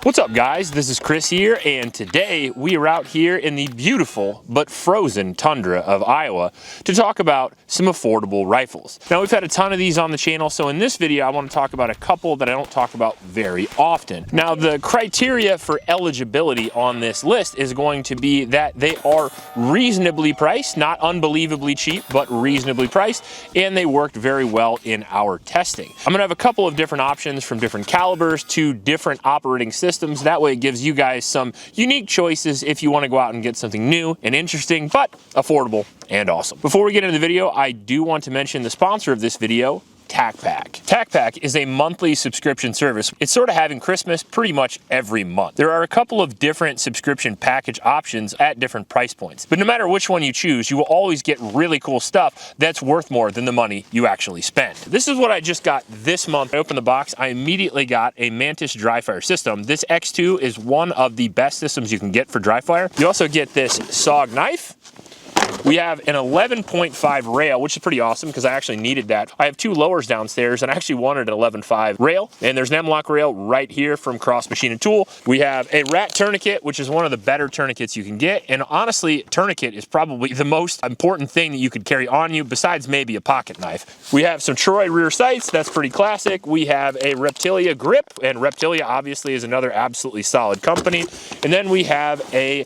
What's up, guys? This is Chris here, and today we are out here in the beautiful but frozen tundra of Iowa to talk about some affordable rifles. Now, we've had a ton of these on the channel, so in this video I want to talk about a couple that I don't talk about very often. Now, the criteria for eligibility on this list is going to be that they are reasonably priced, not unbelievably cheap, but reasonably priced, and they worked very well in our testing. I'm gonna have a couple of different options from different calibers to different operating systems. That way it gives you guys some unique choices if you want to go out and get something new and interesting, but affordable and awesome. Before we get into the video, I do want to mention the sponsor of this video, TacPack. TacPack is a monthly subscription service. It's sort of having Christmas pretty much every month. There are a couple of different subscription package options at different price points, but no matter which one you choose, you will always get really cool stuff that's worth more than the money you actually spend. This is what I just got this month. I opened the box, I immediately got a Mantis dry fire system. This X2 is one of the best systems you can get for dry fire. You also get this SOG knife. We have an 11.5 rail, which is pretty awesome because I actually needed that. I have two lowers downstairs and I actually wanted an 11.5 rail, and there's an M-LOK rail right here from Cross Machine and Tool. We have a rat tourniquet, which is one of the better tourniquets you can get, and honestly, tourniquet is probably the most important thing that you could carry on you besides maybe a pocket knife. We have some Troy rear sights, that's pretty classic. We have a Reptilia grip, and Reptilia obviously is another absolutely solid company. And then we have a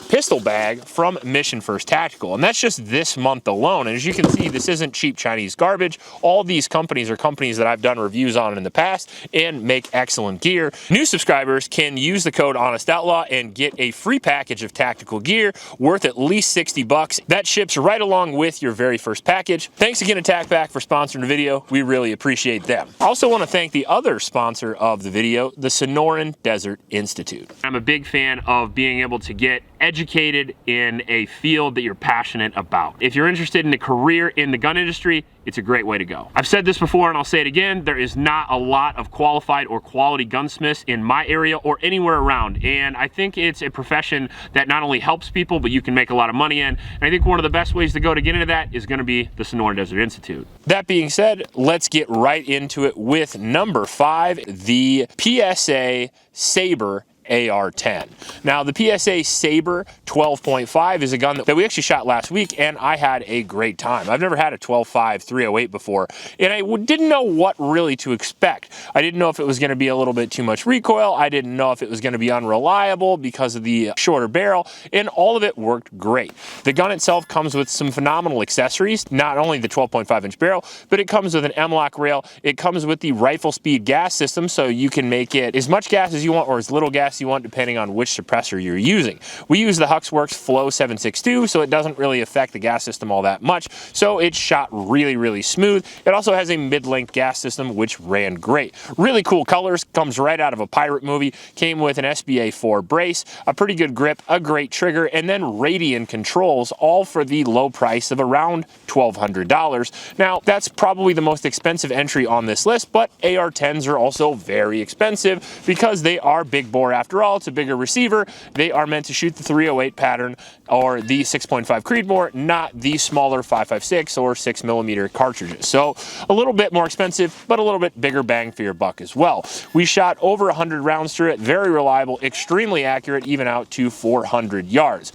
pistol bag from Mission First Tactical, and that's just this month alone. And as you can see, this isn't cheap Chinese garbage. All these companies are companies that I've done reviews on in the past and make excellent gear. New subscribers can use the code HONESTOUTLAW and get a free package of tactical gear worth at least 60 bucks. That ships right along with your very first package. Thanks again to TacPack for sponsoring the video. We really appreciate them. I also want to thank the other sponsor of the video, the Sonoran Desert Institute. I'm a big fan of being able to get educated in a field that you're passionate about. If you're interested in a career in the gun industry, it's a great way to go. I've said this before and I'll say it again, there is not a lot of qualified or quality gunsmiths in my area or anywhere around, and I think it's a profession that not only helps people, but you can make a lot of money in, and I think one of the best ways to go to get into that is gonna be the Sonoran Desert Institute. That being said, let's get right into it with number 5, the PSA Sabre AR-10. Now, the PSA Sabre 12.5 is a gun that we actually shot last week, and I had a great time. I've never had a 12.5 308 before, and I didn't know what really to expect. I didn't know if it was going to be a little bit too much recoil. I didn't know if it was going to be unreliable because of the shorter barrel, and all of it worked great. The gun itself comes with some phenomenal accessories, not only the 12.5-inch barrel, but it comes with an M-LOK rail. It comes with the rifle speed gas system, so you can make it as much gas as you want or as little gas you want depending on which suppressor you're using. We use the Huxworks Flow 762, so it doesn't really affect the gas system all that much, so it shot really smooth. It also has a mid-length gas system which ran great. Really cool colors, comes right out of a pirate movie, came with an SBA 4 brace, a pretty good grip, a great trigger, and then Radian controls, all for the low price of around $1,200. Now, that's probably the most expensive entry on this list, but AR-10s are also very expensive because they are big bore after all. It's a bigger receiver. They are meant to shoot the 308 pattern or the 6.5 Creedmoor, not the smaller 5.56 or 6mm cartridges. So a little bit more expensive, but a little bit bigger bang for your buck as well. We shot over 100 rounds through it, very reliable, extremely accurate, even out to 400 yards.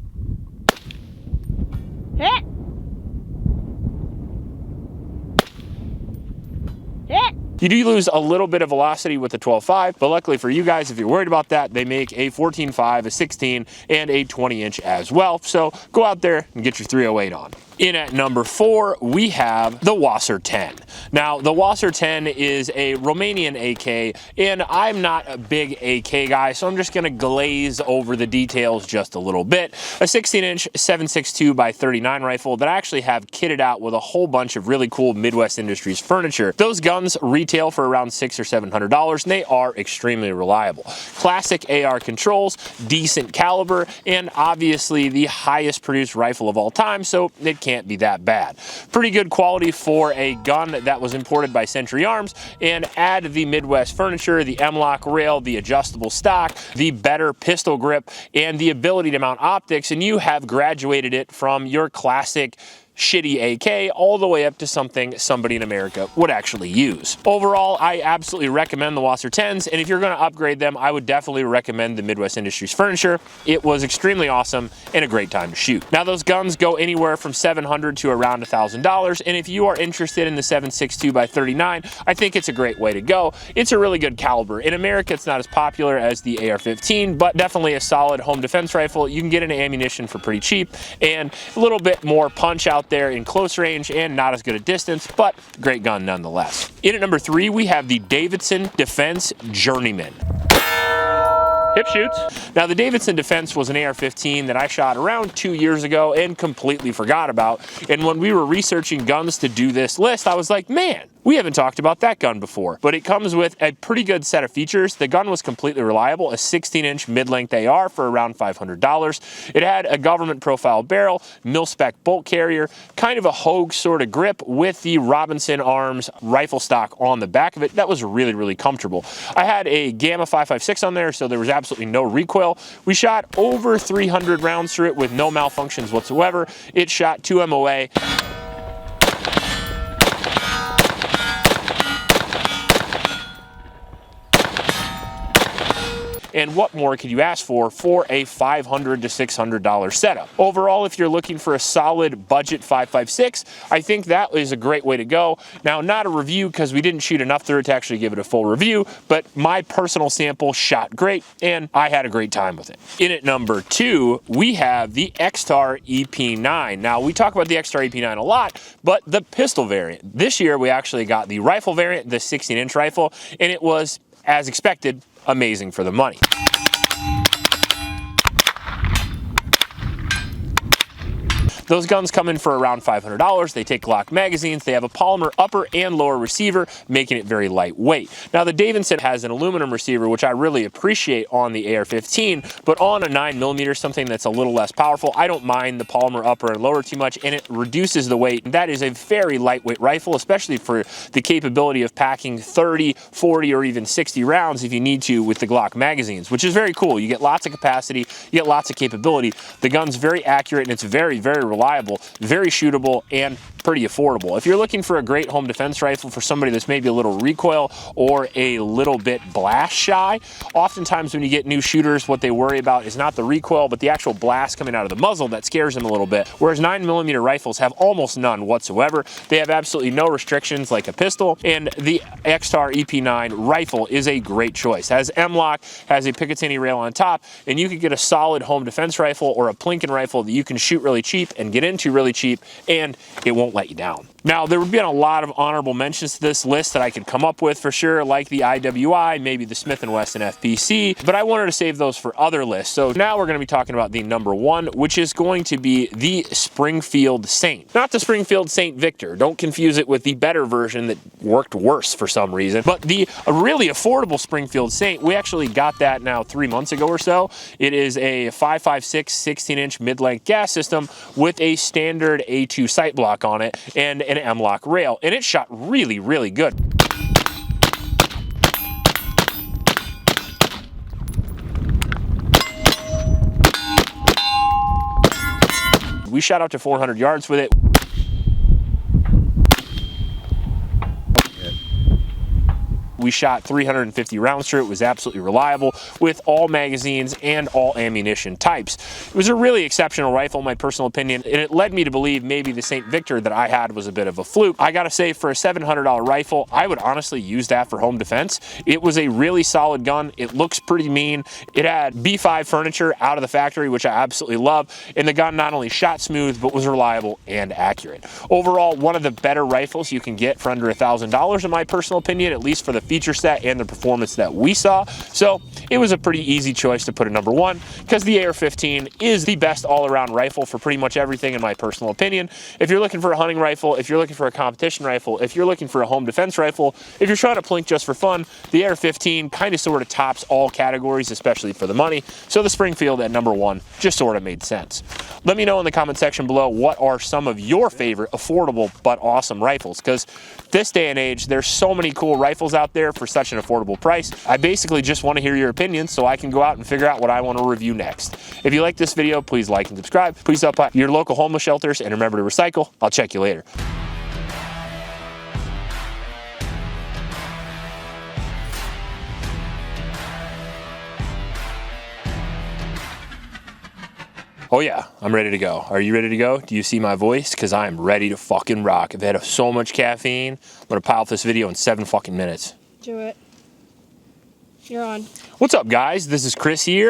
Hit. Hit. You do lose a little bit of velocity with the 12.5, but luckily for you guys, if you're worried about that, they make a 14.5, a 16, and a 20-inch as well. So go out there and get your 308 on. In at number 4, we have the WASR 10. Now, the WASR 10 is a Romanian AK, and I'm not a big AK guy, so I'm just gonna glaze over the details just a little bit. A 16-inch 7.62 by 39 rifle that I actually have kitted out with a whole bunch of really cool Midwest Industries furniture. Those guns retail for around $600 or $700, and they are extremely reliable. Classic AR controls, decent caliber, and obviously the highest produced rifle of all time, so it can't be that bad. Pretty good quality for a gun that was imported by Century Arms, and add the Midwest furniture, the M-LOK rail, the adjustable stock, the better pistol grip, and the ability to mount optics, and you have graduated it from your classic shitty AK all the way up to something somebody in America would actually use. Overall, I absolutely recommend the WASR 10s, and if you're going to upgrade them, I would definitely recommend the Midwest Industries Furniture. It was extremely awesome and a great time to shoot. Now, those guns go anywhere from $700 to around $1,000, and if you are interested in the 7.62 by 39, I think it's a great way to go. It's a really good caliber. In America, it's not as popular as the AR-15, but definitely a solid home defense rifle. You can get into ammunition for pretty cheap, and a little bit more punch out there in close range and not as good at distance, but great gun nonetheless. In at number 3, we have the Davidson Defense Journeyman. Hip shoots. Now, the Davidson Defense was an AR-15 that I shot around 2 years ago and completely forgot about. And when we were researching guns to do this list, I was like, man, we haven't talked about that gun before. But it comes with a pretty good set of features. The gun was completely reliable, a 16-inch mid-length AR for around $500. It had a government profile barrel, mil-spec bolt carrier, kind of a Hogue sort of grip with the Robinson Arms rifle stock on the back of it. That was really, really comfortable. I had a Gamma 5.56 on there, so there was absolutely no recoil. We shot over 300 rounds through it with no malfunctions whatsoever. It shot 2 MOA. And what more could you ask for a $500 to $600 setup? Overall, if you're looking for a solid budget 5.56, I think that is a great way to go. Now, not a review because we didn't shoot enough through it to actually give it a full review, but my personal sample shot great, and I had a great time with it. In at number 2, we have the Extar EP9. Now, we talk about the Extar EP9 a lot, but the pistol variant. This year, we actually got the rifle variant, the 16-inch rifle, and it was, as expected, amazing for the money. Those guns come in for around $500. They take Glock magazines. They have a polymer upper and lower receiver, making it very lightweight. Now, the Davidson has an aluminum receiver, which I really appreciate on the AR-15, but on a 9mm, something that's a little less powerful, I don't mind the polymer upper and lower too much, and it reduces the weight. That is a very lightweight rifle, especially for the capability of packing 30, 40, or even 60 rounds if you need to with the Glock magazines, which is very cool. You get lots of capacity, you get lots of capability. The gun's very accurate, and it's very, very reliable, very shootable, and pretty affordable. If you're looking for a great home defense rifle for somebody that's maybe a little recoil or a little bit blast shy, oftentimes when you get new shooters, what they worry about is not the recoil, but the actual blast coming out of the muzzle that scares them a little bit. Whereas 9mm rifles have almost none whatsoever. They have absolutely no restrictions like a pistol, and the Extar EP9 rifle is a great choice. It has M-LOK, has a Picatinny rail on top, and you could get a solid home defense rifle or a Plinken rifle that you can shoot really cheap and get into really cheap, and it won't let you down. Now, there would be a lot of honorable mentions to this list that I could come up with for sure, like the IWI, maybe the Smith & Wesson FPC, but I wanted to save those for other lists. So now we're going to be talking about the number 1, which is going to be the Springfield Saint. Not the Springfield Saint Victor. Don't confuse it with the better version that worked worse for some reason, but the really affordable Springfield Saint. We actually got that now 3 months ago or so. It is a 5.56 16-inch mid-length gas system with a standard A2 sight block on it and an M-LOK rail, and it shot really, really good. We shot out to 400 yards with it. We shot 350 rounds through it. It was absolutely reliable with all magazines and all ammunition types. It was a really exceptional rifle, in my personal opinion, and it led me to believe maybe the St. Victor that I had was a bit of a fluke. I gotta say, for a $700 rifle, I would honestly use that for home defense. It was a really solid gun. It looks pretty mean. It had B5 furniture out of the factory, which I absolutely love, and the gun not only shot smooth, but was reliable and accurate. Overall, one of the better rifles you can get for under $1,000, in my personal opinion, at least for the feature set and the performance that we saw. So it was a pretty easy choice to put at number 1 because the AR-15 is the best all-around rifle for pretty much everything, in my personal opinion. If you're looking for a hunting rifle, if you're looking for a competition rifle, if you're looking for a home defense rifle, if you're trying to plink just for fun, the AR-15 kind of sort of tops all categories, especially for the money. So the Springfield at number 1 just sort of made sense. Let me know in the comment section below what are some of your favorite affordable but awesome rifles, because this day and age, there's so many cool rifles out there. there for such an affordable price. I basically just want to hear your opinions so I can go out and figure out what I want to review next. If you like this video, please like and subscribe. Please help out your local homeless shelters and remember to recycle. I'll check you later. Oh yeah, I'm ready to go. Are you ready to go? Do you see my voice? Because I am ready to fucking rock. I've had so much caffeine. I'm gonna pile up this video in 7 fucking minutes. Do it. You're on. What's up, guys? This is Chris here,